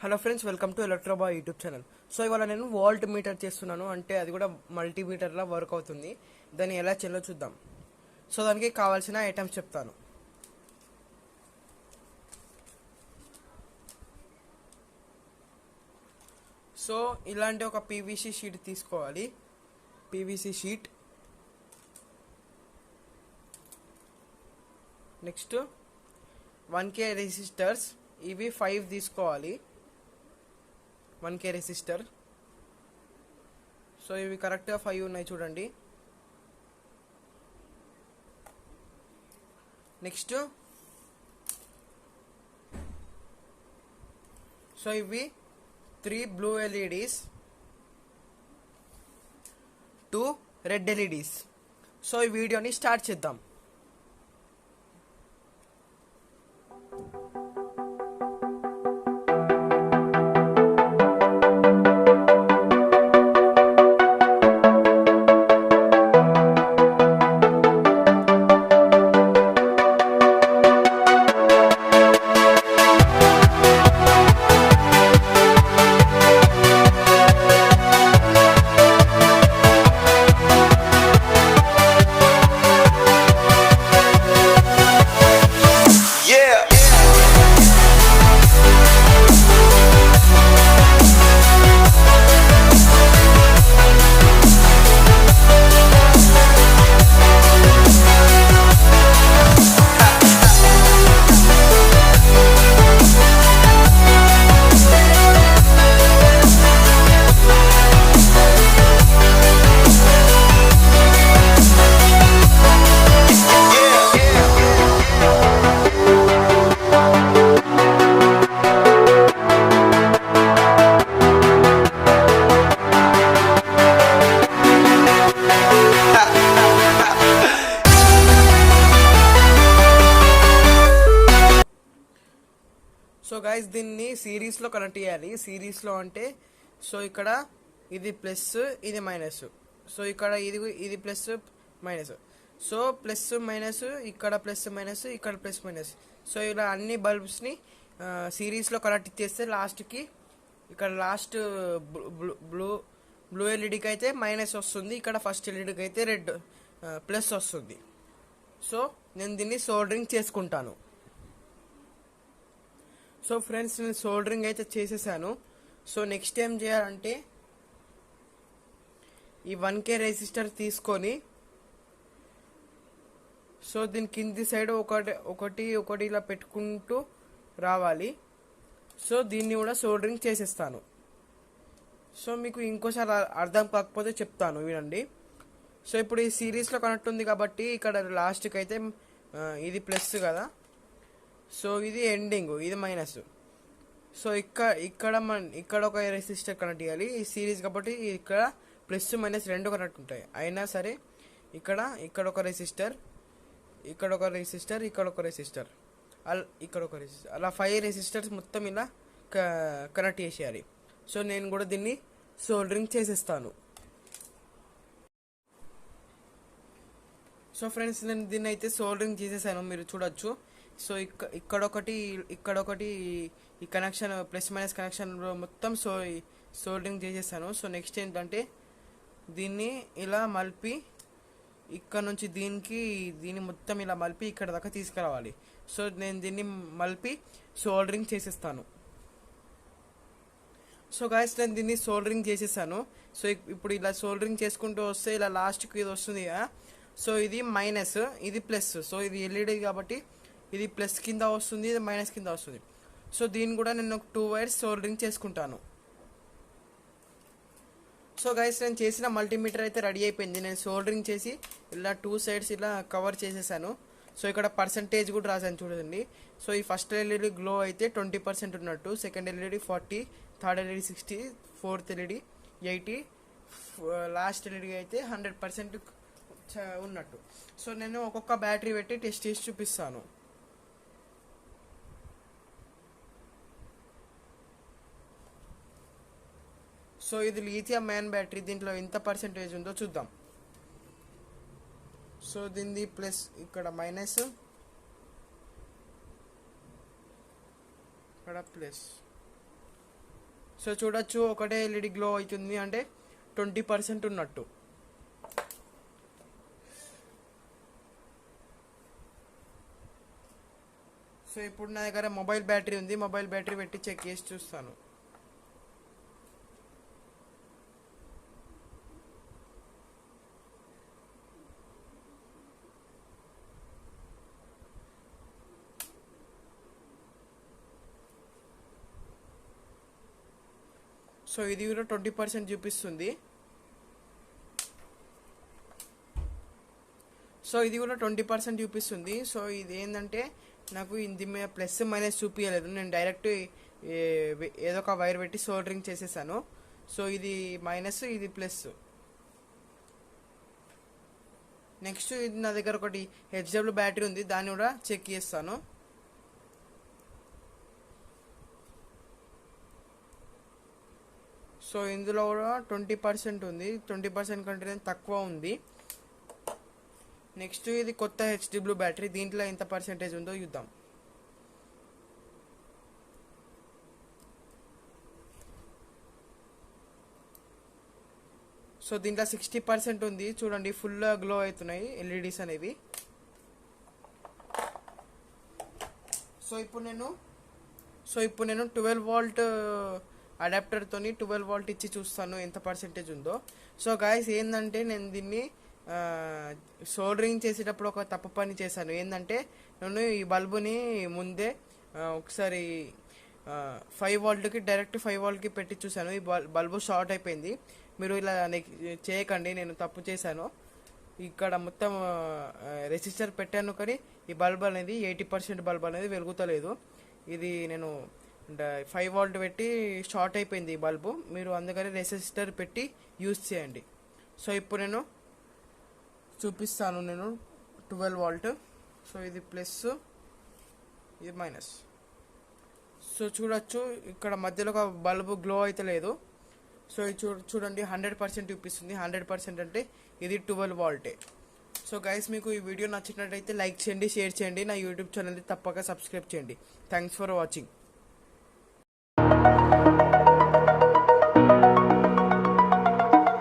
Hello friends, welcome to Electroboy YouTube channel. So ఇవాళ నేను volt meter చేస్తున్నాను, అంటే అది కూడా మల్టీమీటర్లా వర్క్ అవుతుంది. దాన్ని ఎలా చేయాలో చూద్దాం. సో దానికి కావాల్సిన ఐటమ్స్ చెప్తాను. సో ఇలాంటి ఒక పీవీసీ షీట్ తీసుకోవాలి. PVC sheet, next 1K resistors, ఇవి 5 తీసుకోవాలి. 1K resistor. సో ఇవి కరెక్ట్గా 5 ఉన్నాయి చూడండి. నెక్స్ట్ సో ఇవి 3 blue LEDs, 2 red LEDs. So ఈ వీడియోని స్టార్ట్ చేద్దాం. సో గైస్, దీన్ని సిరీస్లో కనెక్ట్ చేయాలి. సిరీస్లో అంటే సో ఇక్కడ ఇది ప్లస్, ఇది మైనస్. సో ఇక్కడ ఇది plus minus. So plus minus, ఇక్కడ ప్లస్ మైనస్, ఇక్కడ ప్లస్ మైనస్. సో ఇలా అన్ని బల్బ్స్ని సిరీస్లో కనెక్ట్ చేస్తే లాస్ట్కి ఇక్కడ లాస్ట్ బ్లూ ఎల్ఈడికి అయితే మైనస్ వస్తుంది, ఇక్కడ ఫస్ట్ ఎల్ఈడికి అయితే రెడ్ ప్లస్ వస్తుంది. సో నేను దీన్ని సోల్డరింగ్ చేసుకుంటాను. సో ఫ్రెండ్స్, నేను సోల్డరింగ్ అయితే చేసేసాను. సో నెక్స్ట్ ఏం చేయాలంటే ఈ 1K రెసిస్టర్ తీసుకొని సో దీని కింది సైడ్ ఒకటి ఇలా పెట్టుకుంటూ రావాలి. సో దీన్ని కూడా సోల్డరింగ్ చేసేస్తాను. సో మీకు ఇంకోసారి అర్థం కాకపోతే చెప్తాను, వినండి. సో ఇప్పుడు ఈ సిరీస్లో కనెక్ట్ ఉంది కాబట్టి ఇక్కడ లాస్ట్కి అయితే ఇది ప్లస్ కదా. సో ఇది ఎండింగ్, ఇది మైనస్. సో ఇక్కడ ఒక రెసిస్టర్ కనెక్ట్ చేయాలి. ఈ సిరీస్ కాబట్టి ఇక్కడ ప్లస్ మైనస్ రెండు కనెక్ట్ ఉంటాయి. అయినా సరే ఇక్కడ ఒక రెసిస్టర్, ఇక్కడ ఒక రెసిస్టర్, ఇక్కడ ఒక రెసిస్టర్, ఇక్కడ ఒక రెసిస్టర్, అలా 5 రెసిస్టర్స్ మొత్తం ఇలా కనెక్ట్ చేసేయాలి. సో నేను కూడా దీన్ని సోల్డరింగ్ చేసేస్తాను. సో ఫ్రెండ్స్, నేను దీన్ని అయితే సోల్డరింగ్ చేసేసాను, మీరు చూడొచ్చు. సో ఇక్కడొకటి ఈ కనెక్షన్ ప్లస్ మైనస్ కనెక్షన్ మొత్తం సోల్డరింగ్ చేసేసాను. సో నెక్స్ట్ ఏంటంటే దీన్ని ఇలా మలిపి ఇక్కడ నుంచి దీన్ని మొత్తం ఇలా మలిపి ఇక్కడ దాకా తీసుకురావాలి. సో నేను దీన్ని మలిపి సోల్డరింగ్ చేసేస్తాను. సో గాయస్, నేను దీన్ని సోల్డరింగ్ చేసేసాను. సో ఇప్పుడు ఇలా సోల్డరింగ్ చేసుకుంటూ వస్తే ఇలా లాస్ట్కి ఇది వస్తుంది కదా. సో ఇది మైనస్, ఇది ప్లస్. సో ఇది ఎల్ఈడి కాబట్టి ఇది ప్లస్ కింద వస్తుంది, ఇది మైనస్ కింద వస్తుంది. సో దీన్ని కూడా నేను 2 వైర్స్ సోల్డరింగ్ చేసుకుంటాను. సో గైస్, నేను చేసిన మల్టీమీటర్ అయితే రెడీ అయిపోయింది. నేను సోల్డరింగ్ చేసి ఇలా 2 సైడ్స్ ఇలా కవర్ చేసేసాను. సో ఇక్కడ పర్సంటేజ్ కూడా రాసాను చూడండి. సో ఈ ఫస్ట్ ఎల్ఈడి గ్లో అయితే 20% ఉన్నట్టు, second LED 40, third LED 60, fourth LED 80, last LED అయితే 100% ఉన్నట్టు. సో నేను ఒక్కొక్క బ్యాటరీ పెట్టి టెస్ట్ చేసి చూపిస్తాను. సో ఇది లిథియం అయాన్ బ్యాటరీ, దీంట్లో ఎంత పర్సెంటేజ్ ఉందో చూద్దాం. సో దీనిది ప్లస్, ఇక్కడ మైనస్, ఇక్కడ ప్లస్. సో చూడొచ్చు ఒకటే ఎల్ఈడి గ్లో అవుతుంది, అంటే 20% ఉన్నట్టు. సో ఇప్పుడు నా దగ్గర మొబైల్ బ్యాటరీ ఉంది, మొబైల్ బ్యాటరీ పెట్టి చెక్ చేసి చూస్తాను. సో ఇది కూడా 20% చూపిస్తుంది. సో ఇది కూడా 20% చూపిస్తుంది. సో ఇది ఏంటంటే నాకు ఇది మీద ప్లస్ మైనస్ చూపించలేదు, నేను డైరెక్ట్ ఏదో ఒక వైర్ పెట్టి సోల్డరింగ్ చేసేసాను. సో ఇది మైనస్, ఇది ప్లస్. నెక్స్ట్ ఇది నా దగ్గర ఒకటి హెచ్డబ్ల్యూ బ్యాటరీ ఉంది, దాన్ని కూడా చెక్ చేస్తాను. సో ఇందులో కూడా 20% ఉంది, 20% కంటే తక్కువ ఉంది. నెక్స్ట్ ఇది కొత్త హెచ్డబ్ల్యూ బ్యాటరీ, దీంట్లో ఎంత పర్సెంటేజ్ ఉందో చూద్దాం. సో దీంట్లో 60% ఉంది, చూడండి ఫుల్ గ్లో అవుతున్నాయి ఎల్ఈడీస్ అనేవి. సో ఇప్పుడు నేను 12 వోల్ట్ అడాప్టర్ తోని 12 వోల్ట్ ఇచ్చి చూస్తాను ఎంత పర్సెంటేజ్ ఉందో. సో గాయస్ ఏంటంటే నేను దీన్ని సోల్డరింగ్ చేసేటప్పుడు ఒక తప్పు పని చేశాను. ఏంటంటే నేను ఈ బల్బుని ముందే ఒకసారి 5 వోల్ట్కి డైరెక్ట్ 5 వోల్ట్కి పెట్టి చూశాను, ఈ బల్బు షార్ట్ అయిపోయింది. మీరు ఇలా చేయకండి, నేను తప్పు చేశాను. ఇక్కడ మొత్తం రెసిస్టర్ పెట్టాను, కానీ ఈ బల్బ్ అనేది 80% బల్బ్ అనేది వెలుగుతలేదు. ఇది నేను 5 వోల్ట్ పెట్టి షార్ట్ అయిపోయింది ఈ బల్బు, మీరు అందుకని రెసిస్టర్ పెట్టి యూజ్ చేయండి. సో ఇప్పుడు నేను చూపిస్తాను, నేను 12 వోల్ట్. సో ఇది ప్లస్, ఇది మైనస్. సో చూడొచ్చు ఇక్కడ మధ్యలో ఒక బల్బు గ్లో అయితే లేదు. సో ఇది చూడండి 100% చూపిస్తుంది. 100% అంటే ఇది 12 వోల్టే. సో గైస్ మీకు ఈ వీడియో నచ్చినట్టయితే లైక్ చేయండి, షేర్ చేయండి, నా యూట్యూబ్ ఛానల్ని తప్పక సబ్స్క్రైబ్ చేయండి. Thanks for watching.